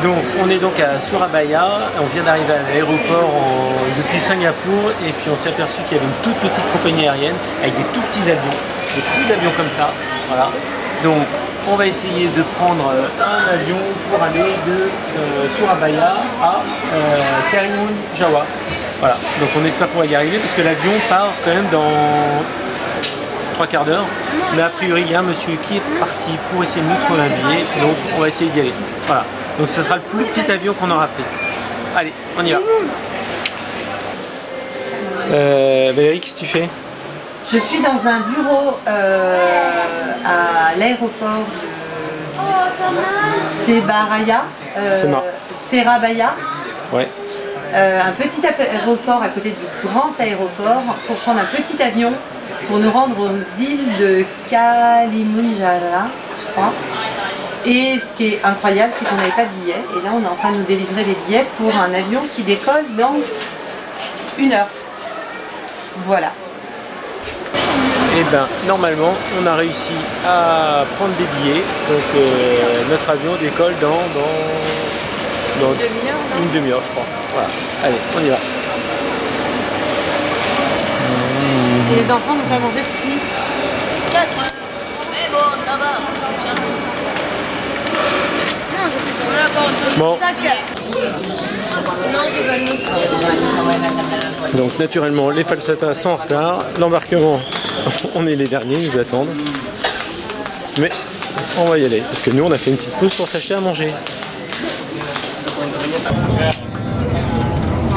Donc on est donc à Surabaya, on vient d'arriver à l'aéroport depuis Singapour et puis on s'est aperçu qu'il y avait une toute petite compagnie aérienne avec des tout petits avions comme ça, voilà. Donc on va essayer de prendre un avion pour aller de Surabaya à Karimunjawa. Voilà, donc on espère qu'on va y arriver parce que l'avion part quand même dans 3 quarts d'heure. Mais a priori il y a un monsieur qui est parti pour essayer de nous trouver un billet, donc on va essayer d'y aller. Voilà, donc ce sera le plus petit avion qu'on aura pris. Allez, on y va. Valérie, qu'est-ce que tu fais? Je suis dans un bureau à l'aéroport de Surabaya. Ouais. Un petit aéroport à côté du grand aéroport pour prendre un petit avion pour nous rendre aux îles de Karimunjawa, je crois. Et ce qui est incroyable, c'est qu'on n'avait pas de billets. Et là, on est en train de nous délivrer des billets pour un avion qui décolle dans 1 heure. Voilà. Et bien, normalement, on a réussi à prendre des billets. Donc, notre avion décolle dans une demi-heure, je crois. Voilà. Allez, on y va. Et les enfants n'ont pas mangé depuis 4 heures. Mais bon, ça va. Non, je suis bon. 5 heures. Donc naturellement les falsatas sont en retard, l'embarquement on est les derniers, ils nous attendent. Mais on va y aller, parce que nous on a fait une petite pause pour s'acheter à manger.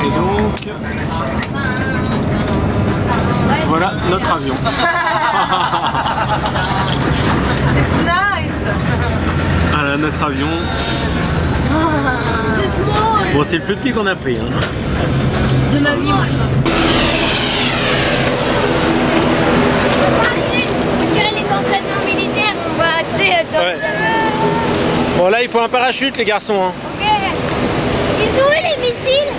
Et donc voilà notre avion. Voilà notre avion. Bon, c'est le plus petit qu'on a pris. Hein. De ma vie, moi, je pense. On dirait les entraînements militaires. On va, tu sais, ouais. Bon, là, il faut un parachute, les garçons. Hein. Ok. Ils sont où les missiles?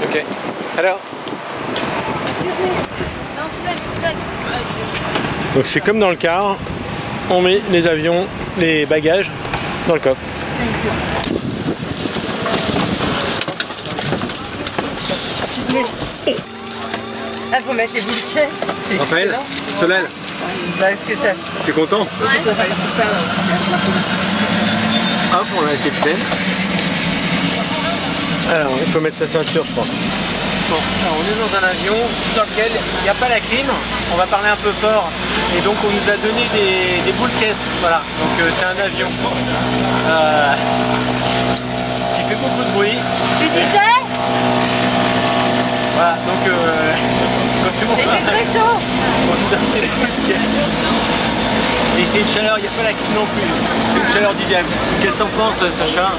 Ok. Alors. Donc c'est comme dans le car, on met les avions, les bagages dans le coffre. Ah, faut mettre les boules de caisse. Raphaël, Solal, Est-ce que ça... t'es content? Ouais. Hop, on a été plein. Alors, il faut mettre sa ceinture, je crois. Bon, alors on est dans un avion dans lequel il n'y a pas la clim, on va parler un peu fort et donc on nous a donné des boules caisse, voilà, donc c'est un avion qui fait beaucoup de bruit. Tu disais? Voilà, donc quand tu montes C'était très chaud. on nous a donné des boules caisse. Et c'est une chaleur, il n'y a pas la clim non plus, c'est une chaleur d'hiver. Qu'est-ce que t'en penses Sacha?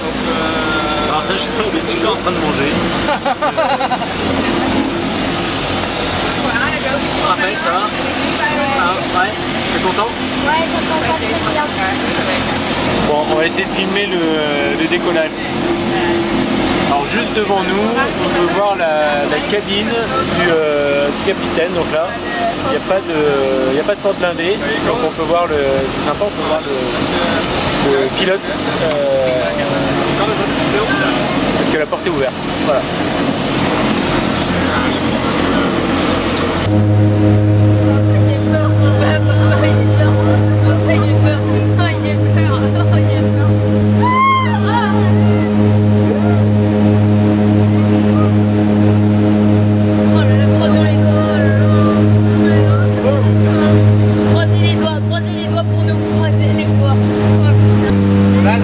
Alors Sacha, on est toujours en train de manger. Raphaël, ça va? Ah, ouais, t'es content? Ouais, ça sent pas très bien. Bon, on va essayer de filmer le décollage. Alors juste devant nous, on peut voir la cabine du capitaine. Donc là, il n'y a pas de porte blindée. Donc on peut voir c'est sympa, on peut voir le pilote parce que la porte est ouverte. Voilà. J'ai peur, papa, j'ai peur. Papa, j'ai peur. Oh, j'ai peur. Oh, j'ai peur. Oh là là, croisons les doigts. Croisez les doigts pour nous croiser les doigts. Solal,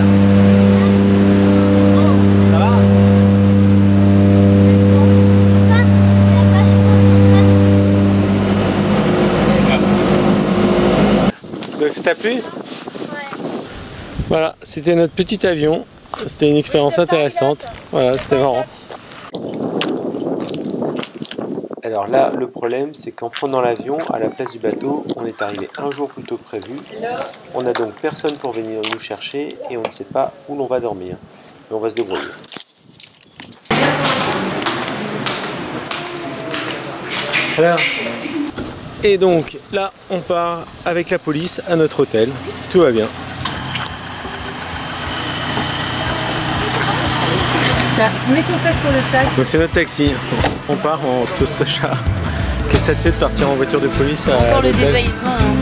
ça va? Donc ça t'a plu? Ouais. Voilà, c'était notre petit avion. C'était une expérience intéressante. Voilà, c'était marrant. Alors là, le problème, c'est qu'en prenant l'avion, à la place du bateau, on est arrivé un jour plus tôt que prévu. On n'a donc personne pour venir nous chercher et on ne sait pas où l'on va dormir. Mais on va se débrouiller. Alors, Et donc là, on part avec la police à notre hôtel. Tout va bien. Mets ton sac sur le sac. Donc c'est notre taxi. On part en Sostochar. Qu'est-ce que ça te fait de partir en voiture de police à Encore le l'hôtel? dépaysement. Hein.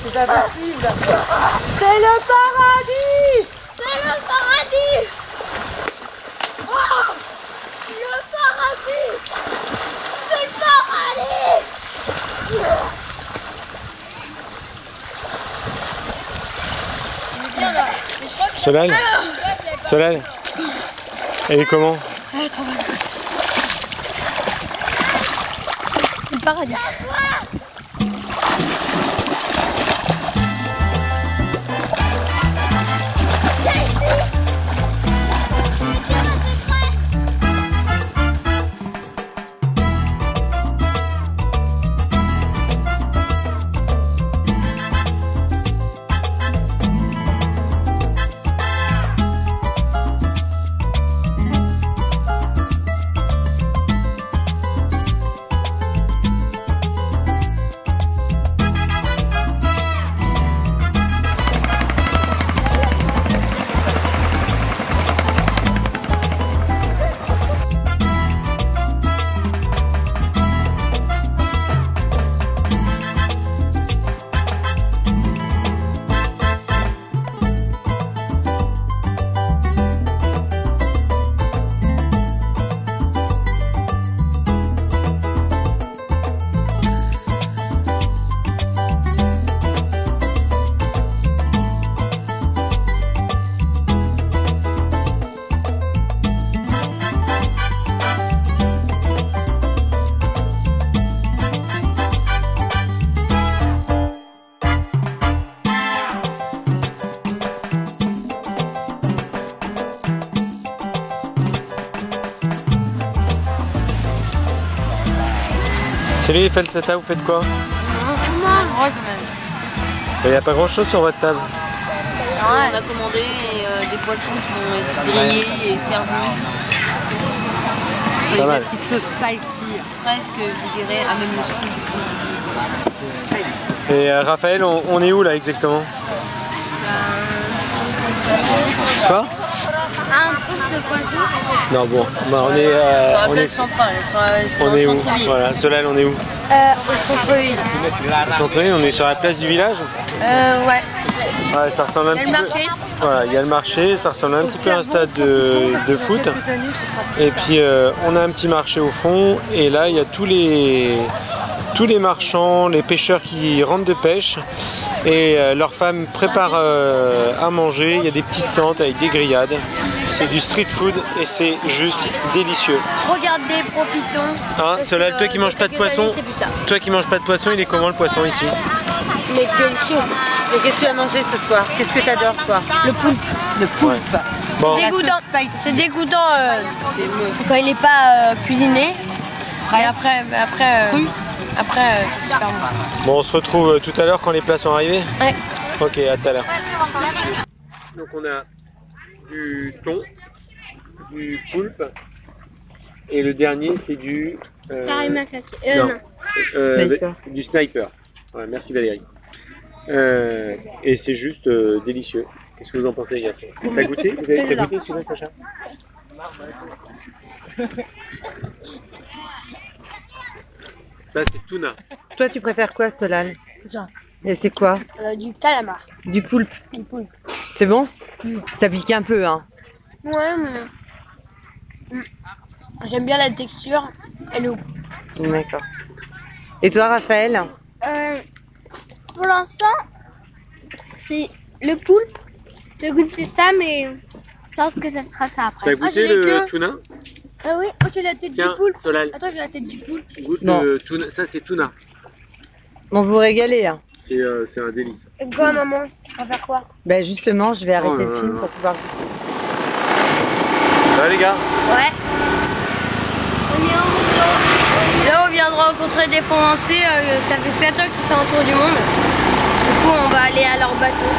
C'est pas possible. C'est le paradis. C'est le paradis. Oh, le paradis. C'est le paradis. Viens là. Solal, Solal, elle est comment? Elle est trop bonne. Le paradis. Salut Felsata, vous faites quoi? Il n'y a pas grand chose sur votre table. On a commandé des poissons qui vont être grillés et servis. Pas mal. Une petite sauce spicy. Presque, je dirais, à même le Et Raphaël, on est où là exactement? Quoi? Un truc de poisson. Non bon, bah, on est Sur la on place est, centrale, sur on le est où? centre-ville. Voilà, Solal, on est où? Au centre-ville. Au centre-ville, on est sur la place du village? Ouais. Ouais, ça ressemble un Il y a petit le peu. marché. Voilà, il y a le marché, ça ressemble un petit peu à un stade de foot. Et puis on a un petit marché au fond, et là il y a tous les marchands, les pêcheurs qui rentrent de pêche, et leurs femmes préparent à manger. Il y a des petits stands avec des grillades. C'est du street food et c'est juste délicieux. Regardez, profitons. Hein, Solal, toi qui manges pas de poisson, toi qui manges pas de poisson, il est comment le poisson ici? Mais délicieux. Et qu'est-ce que tu as mangé ce soir? Qu'est-ce que tu adores toi? Le poulpe. Le poulpe. Ouais. Bon, Dégoûtant. C'est dégoûtant quand il n'est pas cuisiné. Et après c'est super bon. bon, on se retrouve tout à l'heure quand les plats sont arrivés. Ouais. Ok, à tout à l'heure. Donc on a du thon, du poulpe, et le dernier c'est du... non. Sniper. Du sniper. Ouais, merci Valérie. Et c'est juste délicieux. Qu'est-ce que vous en pensez, les garçons? T'as goûté? Vous avez goûté celui-là, Sacha? Ça, c'est tuna. Toi, tu préfères quoi, Solal? Ça. Et c'est quoi? Du calamar. Du poulpe. Du poulpe. C'est bon? Ça pique un peu, hein? Ouais, mais... J'aime bien la texture et le goût. D'accord. Et toi, Raphaël? Pour l'instant, c'est le poulpe. Le goût c'est ça, mais je pense que ça sera ça après. T'as goûté le tuna? Ah oui, j'ai la tête Tiens, du poulpe. Solal, Attends, j'ai la tête du poulpe. goûte Non. le tuna. Ça, c'est tuna. Bon, vous régalez, hein? C'est un délice. Et quoi, maman? On va faire quoi? Ben justement, je vais arrêter Oh le là film là. pour pouvoir goûter. Ça va, les gars? Ouais. On est en moto. Là, on vient de rencontrer des Français. Ça fait 7 ans qu'ils sont autour du monde. Du coup, on va aller à leur bateau.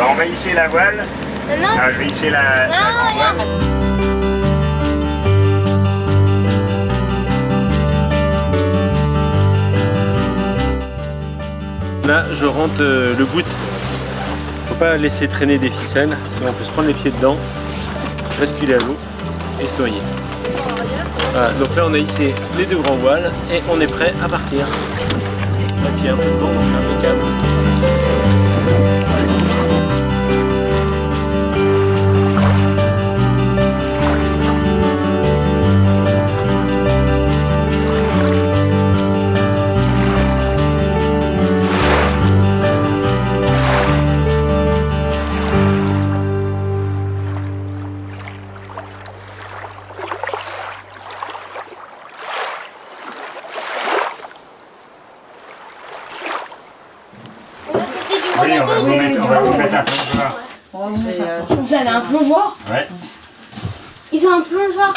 On va hisser la voile. Non, Ah, je vais hisser la grande voile. Là, je rentre le bout. Faut pas laisser traîner des ficelles, sinon on peut se prendre les pieds dedans, basculer à l'eau et se noyer. Voilà, donc là, on a hissé les deux grands voiles et on est prêt à partir. Là, puis il y a un peu de vent, donc c'est impeccable. on va sauter du Oui, on va vous mettre un plongeoir. Vous avez un plongeoir? Ouais. Ils ont un plongeoir.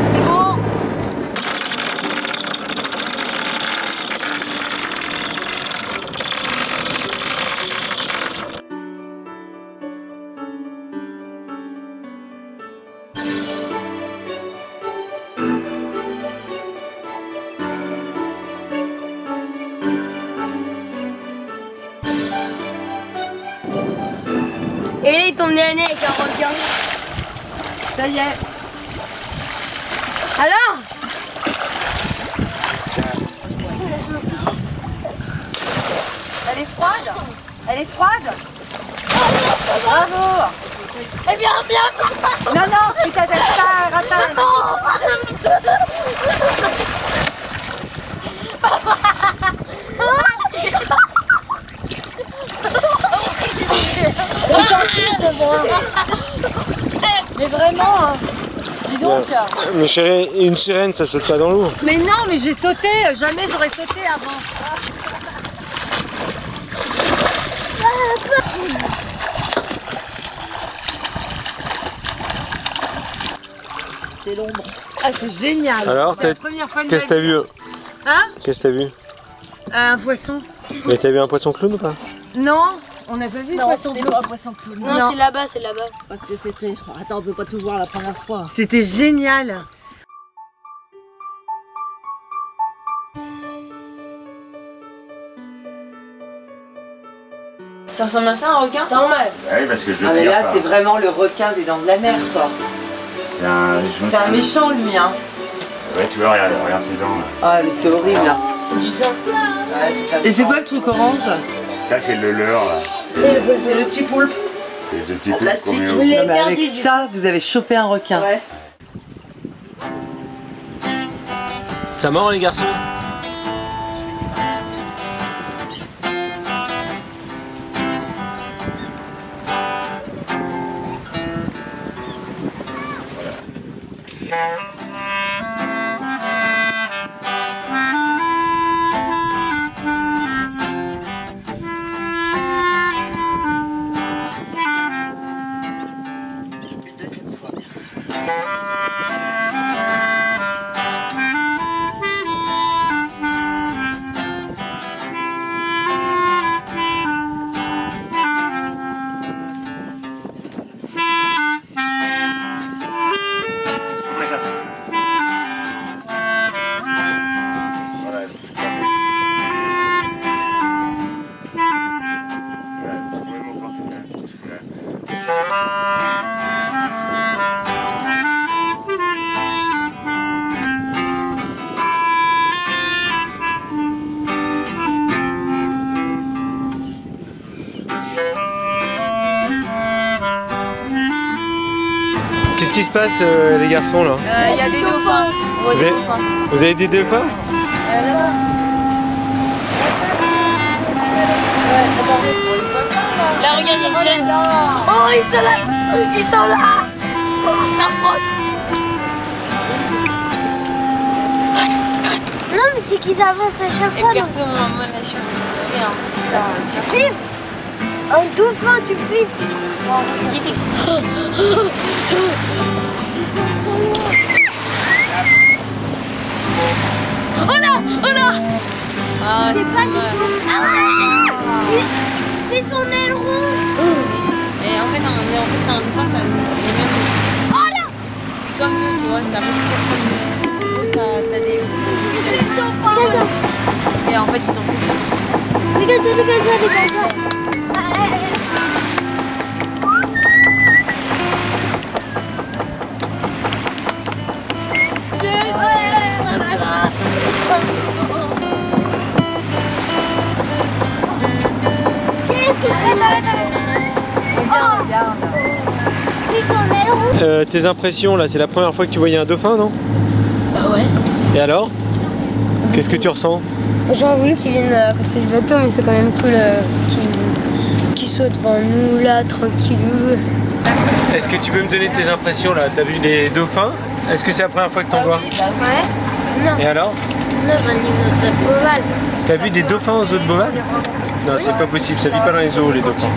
C'est bon! Et là, ils t'ont emmené avec un requin. Ça y est! Alors? Elle est froide? Elle est froide? Bravo! Eh bien, bien! Non, non, tu t'attaches pas, Raphaël! On t'en fiche de voir. Mais vraiment, dis donc! Mais chérie, une sirène, ça saute pas dans l'eau. Mais non, mais j'ai sauté, jamais j'aurais sauté avant. C'est l'ombre. Ah, c'est génial. Alors, c'est la première fois de qu'est-ce que ma t'as vie. vu? Hein? Qu'est-ce que t'as vu? Un poisson. Mais t'as vu un poisson clown ou pas? Non, on n'a pas vu le poisson bleu. pas un poisson clown. Non, Non. c'est là-bas, c'est là-bas. Parce que c'était... Attends, on peut pas tout voir la première fois. C'était génial. Ça ressemble à ça, un requin? C'est normal. Oui, parce que je le Ah mais tire là, pas. c'est vraiment le requin des dents de la mer, quoi. C'est C'est un méchant, lui, hein. Ouais, tu vois, regarde ses dents là. Ah, mais c'est horrible. hein. C'est du sang. Ouais, c'est comme Et c'est ça. quoi le truc orange? Ça, c'est le leurre là. C'est le poisson. C'est le petit poulpe. C'est deux petits En poules plastique. qu'on met Je au- l'ai Non, mais perdu avec du ça, vous avez chopé un requin. Ouais. Ça mord, les garçons? Qu'est-ce qui se passe les garçons là? Il y a des dauphins. On voit des dauphins. Vous avez des dauphins? Là, regarde, il y a une sirène. Oh, ils sont là. Ils sont là. On s'approche. Non, mais c'est qu'ils avancent à chaque fois. Et personne n'a mal la chance. Tu flippes. Un dauphin, tu flippes. Qui t'es... Oh là, oh là. Ah, c'est pas du tout. Ah, c'est son aileron. Et en fait, c'est un dauphin, ça. Oh là. C'est comme nous, tu vois, ça reste comme nous. Ça dévie. Et en fait, ils sont plus. Regarde-toi. Tes impressions là, c'est la première fois que tu voyais un dauphin, non? Bah ouais. Et alors? Qu'est-ce que tu ressens? J'aurais voulu qu'ils viennent à côté du bateau, mais c'est quand même cool qu'ils soient devant nous là, tranquillou. Est-ce que tu peux me donner tes impressions là? T'as vu des dauphins? Est-ce que c'est la première fois que t'en vois? Ouais. Non. Et alors? Non, j'en ai vu aux zoos de Beauval. T'as vu des dauphins aux zoos de Beauval? Non, c'est pas possible, ça vit pas dans les zoos les dauphins.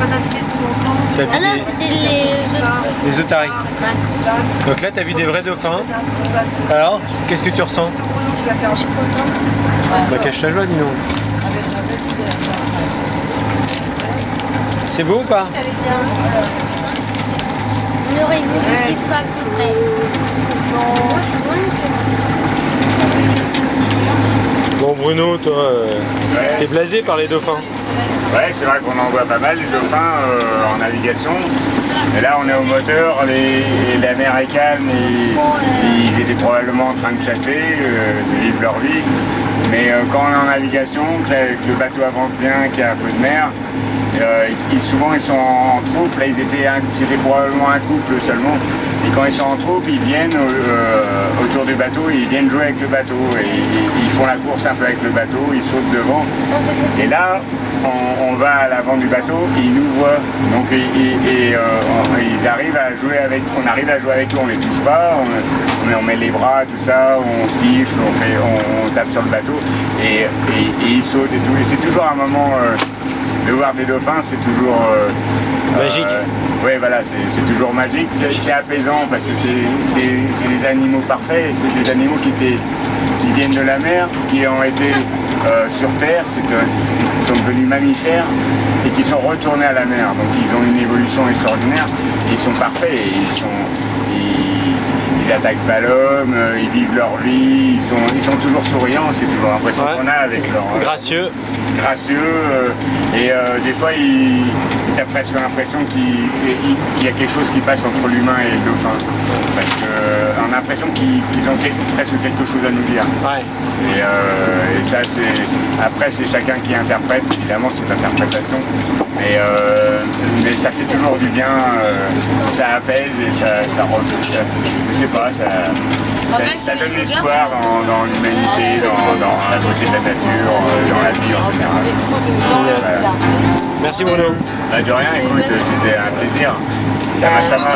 Ah non, c'était les autres. Les otaries. Ouais. Donc là, t'as vu des vrais dauphins. Alors, qu'est-ce que tu ressens? Je suis content. Bah, cache ta joie, dis donc. C'est beau ou pas? On aurait voulu qu'ils soient plus près. Bon, Bruno, toi, t'es blasé par les dauphins. Ouais, c'est vrai qu'on en voit pas mal, les dauphins en navigation. Et là, on est au moteur, la mer est calme, et ils étaient probablement en train de chasser, de vivre leur vie. Mais quand on est en navigation, que le bateau avance bien, qu'il y a un peu de mer, souvent ils sont en troupe. Là, c'était probablement un couple seulement. Et quand ils sont en troupe, ils viennent autour du bateau, ils viennent jouer avec le bateau. Et ils font la course un peu avec le bateau, ils sautent devant. Et là, on va à l'avant du bateau, et ils nous voient. Donc ils arrivent à jouer avec, on arrive à jouer avec eux, on les touche pas, on met les bras, tout ça, on siffle, on tape sur le bateau, et ils sautent et tout. Et c'est toujours un moment de voir des dauphins, c'est toujours magique. Oui, voilà, c'est toujours magique, c'est apaisant parce que c'est des animaux parfaits, c'est des animaux qui viennent de la mer, qui ont été sur Terre, qui sont devenus mammifères et qui sont retournés à la mer. Donc ils ont une évolution extraordinaire, ils sont parfaits, ils attaquent pas l'homme, ils vivent leur vie, ils sont toujours souriants, c'est toujours l'impression qu'on a avec leur... gracieux. Et des fois t'as presque l'impression qu'il y a quelque chose qui passe entre l'humain et le dauphin. Parce qu'on a l'impression qu'ils ont presque quelque chose à nous dire. Ouais. Et ça, après c'est chacun qui interprète, évidemment c'est l'interprétation. Mais ça fait toujours du bien, ça apaise et ça je sais pas, ça donne l'espoir dans l'humanité, dans la beauté de la nature, dans la vie en général. Voilà. Merci Bruno. Bah, de rien, écoute, c'était un plaisir. Ça m'a.